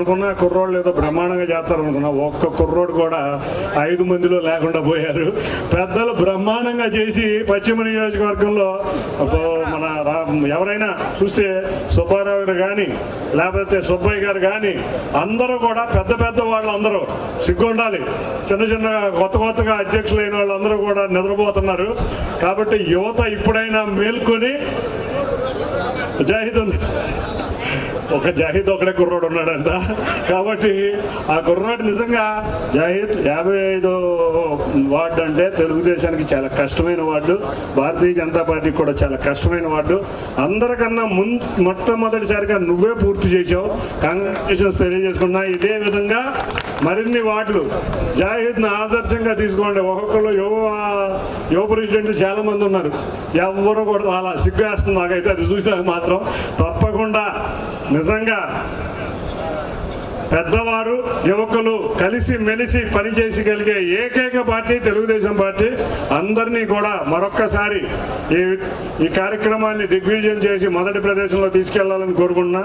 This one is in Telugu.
అనుకున్నా కుర్రోళ్ళు ఏదో బ్రహ్మాండంగా చేస్తారు అనుకున్నా, ఒక్క కుర్రోడు కూడా 5 మందిలో లేకుండా పోయారు. పెద్దలు బ్రహ్మాండంగా చేసి పశ్చిమ నియోజకవర్గంలో మన ఎవరైనా చూస్తే సుబ్బారావు గారు కానీ లేకపోతే సుబ్బయ్య గారు కానీ అందరూ కూడా పెద్ద పెద్ద వాళ్ళు అందరూ సిగ్గు ఉండాలి. చిన్న చిన్న కొత్తగా అధ్యక్షులైన వాళ్ళందరూ కూడా నిద్రపోతున్నారు. కాబట్టి యువత ఇప్పుడైనా మేల్కొని జాహిద్ ఒక జాహిద్ ఒకడే కుర్రోడు ఉన్నాడంట. కాబట్టి ఆ కుర్రోడు నిజంగా జాహిద్ 55వ వార్డు అంటే తెలుగుదేశానికి చాలా కష్టమైన వార్డు, భారతీయ జనతా పార్టీకి కూడా చాలా కష్టమైన వార్డు. అందరికన్నా మొట్టమొదటిసారిగా నువ్వే పూర్తి చేసావు. కాంగ్రెస్ తెలియజేసుకున్నా. ఇదే విధంగా మరిన్ని వార్డులు జాహిద్ను ఆదర్శంగా తీసుకోండి. ఒక్కొక్కరు యువ ప్రెసిడెంట్లు చాలా మంది ఉన్నారు, ఎవరు కూడా అలా సిగ్గేస్తుంది నాకైతే అది చూసినా మాత్రం. తప్పకుండా నిజంగా పెద్దవారు యువకులు కలిసి మెలిసి పనిచేయగలిగే ఏకైక పార్టీ తెలుగుదేశం పార్టీ. అందరినీ కూడా మరొక్కసారి ఈ కార్యక్రమాన్ని దిగ్విజయం చేసి మొదటి ప్రదేశంలో తీసుకెళ్లాలని కోరుకుంటున్నా.